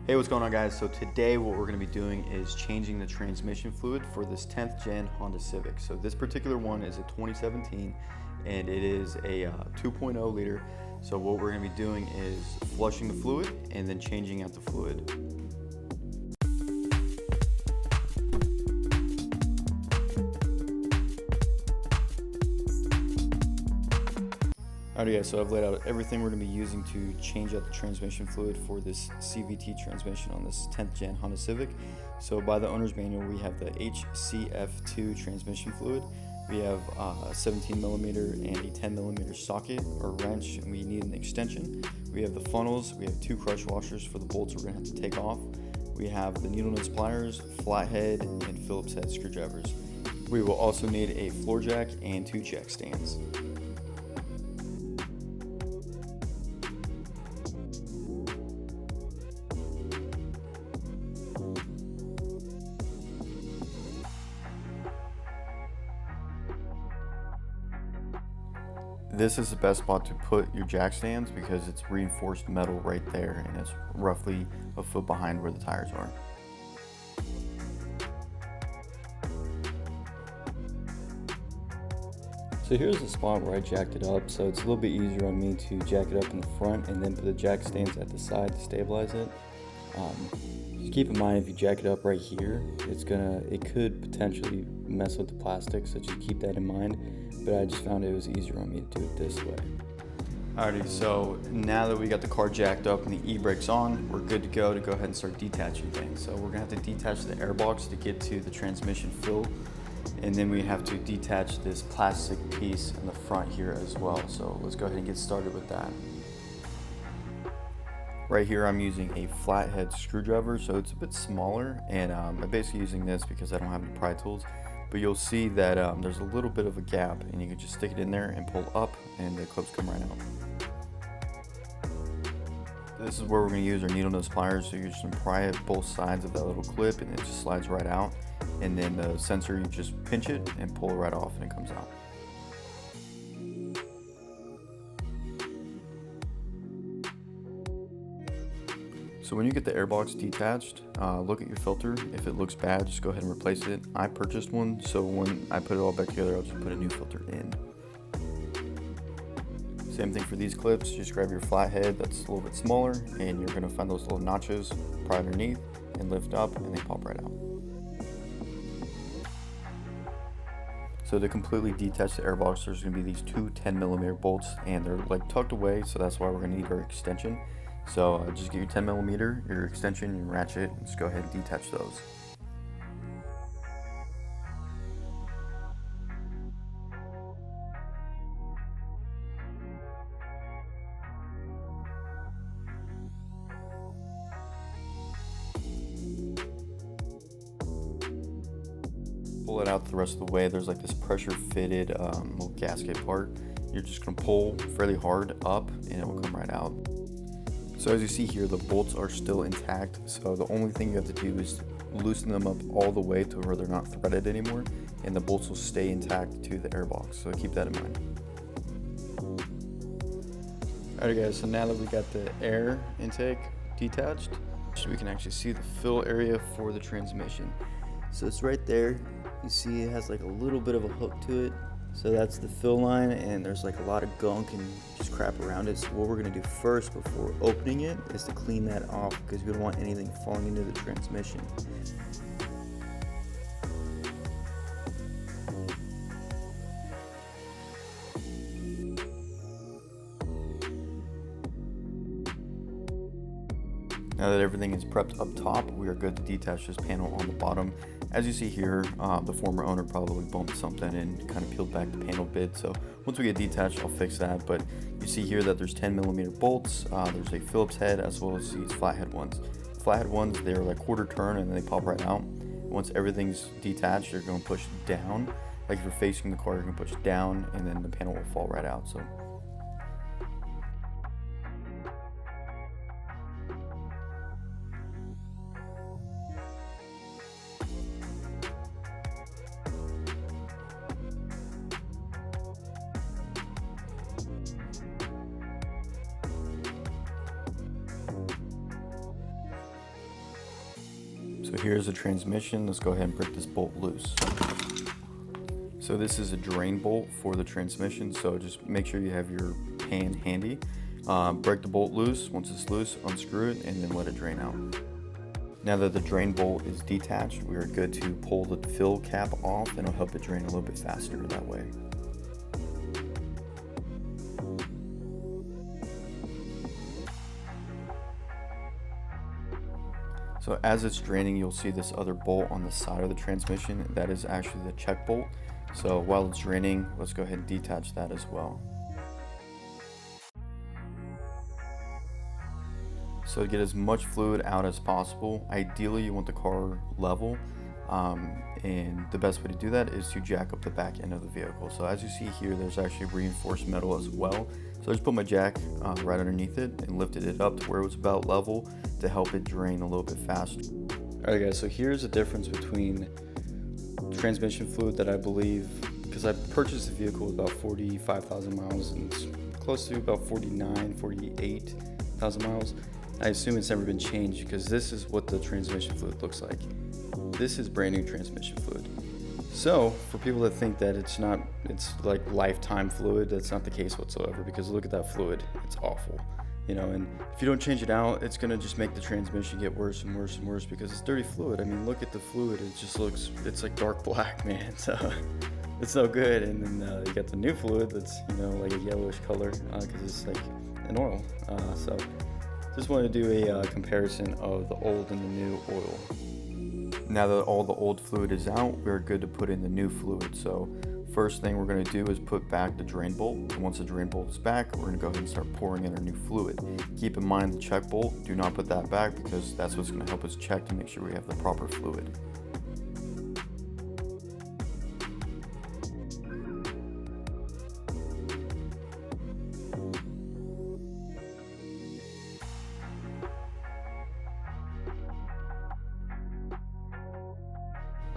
Hey, what's going on, guys? So today what we're going to be doing is changing the transmission fluid for this 10th gen Honda Civic. So this particular one is a 2017 and it is a 2.0 liter. So what we're going to be doing is flushing the fluid and then changing out the fluid. Alright guys, so I've laid out everything we're going to be using to change out the transmission fluid for this CVT transmission on this 10th gen Honda Civic. So by the owner's manual, we have the HCF2 transmission fluid. We have a 17mm and a 10mm socket or wrench, and we need an extension. We have the funnels, we have two crush washers for the bolts we're going to have to take off. We have the needle nose pliers, flathead, and Phillips head screwdrivers. We will also need a floor jack and two jack stands. This is the best spot to put your jack stands because it's reinforced metal right there and it's roughly a foot behind where the tires are. So here's the spot where I jacked it up, so it's a little bit easier on me to jack it up in the front and then put the jack stands at the side to stabilize it. Just keep in mind, if you jack it up right here, it could potentially mess with the plastic, so just keep that in mind. But I just found it was easier on me to do it this way. Alrighty, so now that we got the car jacked up and the e-brake's on, we're good to go ahead and start detaching things. So we're gonna have to detach the airbox to get to the transmission fill, and then we have to detach this plastic piece in the front here as well. So let's go ahead and get started with that. Right here I'm using a flathead screwdriver, so it's a bit smaller, and I'm basically using this because I don't have any pry tools. But you'll see that there's a little bit of a gap, and you can just stick it in there and pull up and the clips come right out. This is where we're going to use our needle nose pliers, so you're just going to pry at both sides of that little clip and it just slides right out. And then the sensor, you just pinch it and pull it right off and it comes out. So when you get the airbox detached, look at your filter. If it looks bad, just go ahead and replace it. I purchased one, so when I put it all back together, I'll just put a new filter in. Same thing for these clips. Just grab your flathead that's a little bit smaller, and you're gonna find those little notches, pry underneath, and lift up, and they pop right out. So to completely detach the airbox, there's gonna be these two 10mm bolts, and they're like tucked away, so that's why we're gonna need our extension. So just get your 10mm, your extension, your ratchet, and just go ahead and detach those. Pull it out the rest of the way. There's like this pressure fitted little gasket part. You're just gonna pull fairly hard up and it will come right out. So as you see here, the bolts are still intact, so the only thing you have to do is loosen them up all the way to where they're not threaded anymore, and the bolts will stay intact to the airbox, so keep that in mind. Alright guys, so now that we got the air intake detached, we can actually see the fill area for the transmission. So it's right there. You see it has like a little bit of a hook to it. So that's the fill line, and there's like a lot of gunk and just crap around it. So what we're gonna do first before opening it is to clean that off, because we don't want anything falling into the transmission. Now that everything is prepped up top, we are good to detach this panel on the bottom. As you see here, the former owner probably bumped something and kind of peeled back the panel bit. So once we get detached, I'll fix that. But you see here that there's 10mm bolts. There's a Phillips head as well as these flathead ones. Flathead ones, they're like quarter turn and they pop right out. Once everything's detached, you're going to push down. Like if you're facing the car, you're going to push down and then the panel will fall right out. So So here's the transmission. Let's go ahead and break this bolt loose. So this is a drain bolt for the transmission, so just make sure you have your pan handy. Break the bolt loose. Once it's loose, unscrew it and then let it drain out. Now that the drain bolt is detached, we are good to pull the fill cap off, and it'll help it drain a little bit faster that way. So as it's draining, you'll see this other bolt on the side of the transmission. That is actually the check bolt. So while it's draining, let's go ahead and detach that as well. So to get as much fluid out as possible, ideally you want the car level, and the best way to do that is to jack up the back end of the vehicle. So as you see here, there's actually reinforced metal as well. So I just put my jack right underneath it and lifted it up to where it was about level to help it drain a little bit faster. Alright guys, so here's the difference between transmission fluid that I believe, because I purchased the vehicle with about 45,000 miles and it's close to about 48,000 miles. I assume it's never been changed because this is what the transmission fluid looks like. This is brand new transmission fluid. So for people that think that it's like lifetime fluid, that's not the case whatsoever, because look at that fluid. It's awful. And if you don't change it out, it's gonna just make the transmission get worse and worse and worse because it's dirty fluid. I mean, look at the fluid. It just looks, it's like dark black, man. So it's no good. And then you got the new fluid that's, like a yellowish color because it's like an oil. So just wanted to do a comparison of the old and the new oil. Now that all the old fluid is out, we're good to put in the new fluid. So first thing we're going to do is put back the drain bolt. And once the drain bolt is back, we're going to go ahead and start pouring in our new fluid. Keep in mind the check bolt, do not put that back because that's what's going to help us check to make sure we have the proper fluid.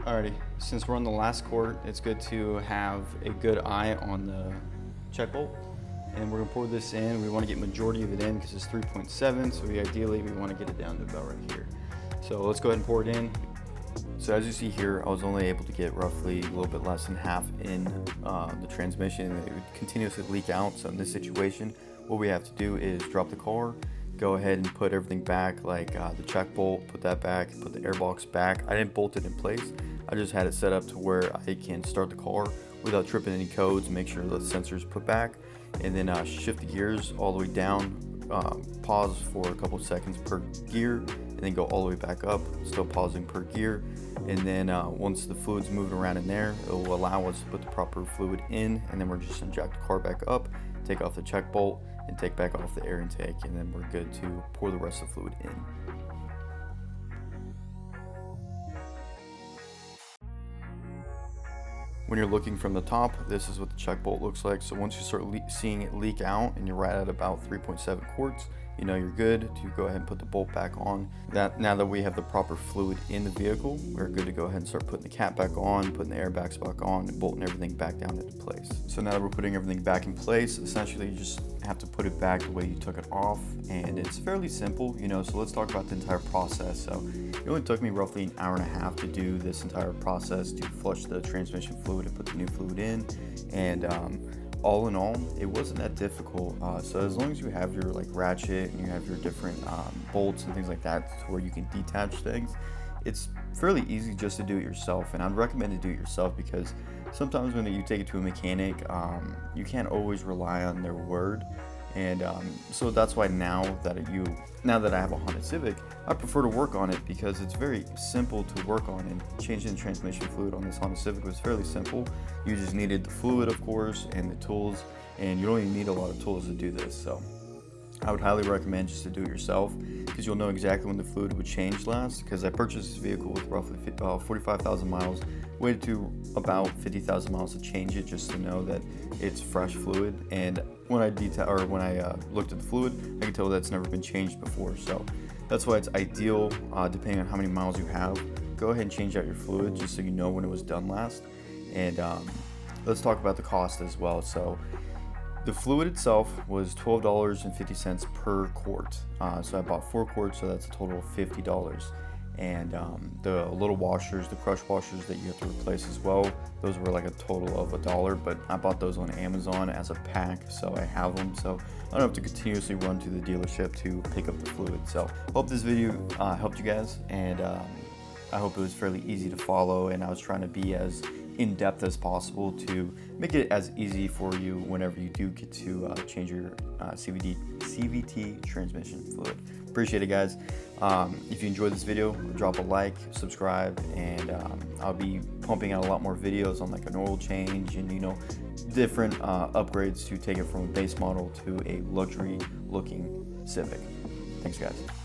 Alrighty, since we're on the last quart, it's good to have a good eye on the check bolt. And we're gonna pour this in. We wanna get majority of it in because it's 3.7, so ideally we wanna get it down to about right here. So let's go ahead and pour it in. So as you see here, I was only able to get roughly a little bit less than half in the transmission, and it would continuously leak out. So in this situation, what we have to do is drop the car, go ahead and put everything back, like the check bolt, put that back, put the airbox back. I didn't bolt it in place. I just had it set up to where I can start the car without tripping any codes, make sure the sensors put back, and then shift the gears all the way down, pause for a couple seconds per gear, and then go all the way back up, still pausing per gear. And then once the fluid's moving around in there, it will allow us to put the proper fluid in, and then we're just gonna jack the car back up, take off the check bolt, and take back off the air intake, and then we're good to pour the rest of the fluid in. When you're looking from the top, this is what the check bolt looks like. So once you start seeing it leak out and you're right at about 3.7 quarts, you're good to go ahead and put the bolt back on. Now that we have the proper fluid in the vehicle, we're good to go ahead and start putting the cap back on, putting the airbags back on, and bolting everything back down into place. So now that we're putting everything back in place, essentially you just have to put it back the way you took it off, and it's fairly simple, so let's talk about the entire process. So it only took me roughly an hour and a half to do this entire process, to flush the transmission fluid and put the new fluid in, and all in all, it wasn't that difficult. So as long as you have your ratchet and you have your different bolts and things like that to where you can detach things, it's fairly easy just to do it yourself. And I'd recommend to do it yourself because sometimes when you take it to a mechanic, you can't always rely on their word. And so that's why now that I have a Honda Civic, I prefer to work on it because it's very simple to work on, and changing the transmission fluid on this Honda Civic was fairly simple. You just needed the fluid, of course, and the tools, and you don't even need a lot of tools to do this. So I would highly recommend just to do it yourself because you'll know exactly when the fluid would change last, because I purchased this vehicle with roughly 45,000 miles, waited to about 50,000 miles to change it just to know that it's fresh fluid. And when I looked at the fluid, I can tell that it's never been changed before. So that's why it's ideal, depending on how many miles you have. Go ahead and change out your fluid just so you know when it was done last. And let's talk about the cost as well. So the fluid itself was $12.50 per quart. So I bought 4 quarts, so that's a total of $50. and the little washers, the crush washers that you have to replace as well, those were like a total of $1, but I bought those on Amazon as a pack, so I have them, so I don't have to continuously run to the dealership to pick up the fluid. So hope this video helped you guys, and I hope it was fairly easy to follow, and I was trying to be as in-depth as possible to make it as easy for you whenever you do get to change your CVT transmission fluid. Appreciate it, guys. If you enjoyed this video, drop a like, subscribe, and I'll be pumping out a lot more videos on like an oil change and, you know, different upgrades to take it from a base model to a luxury looking Civic. Thanks, guys.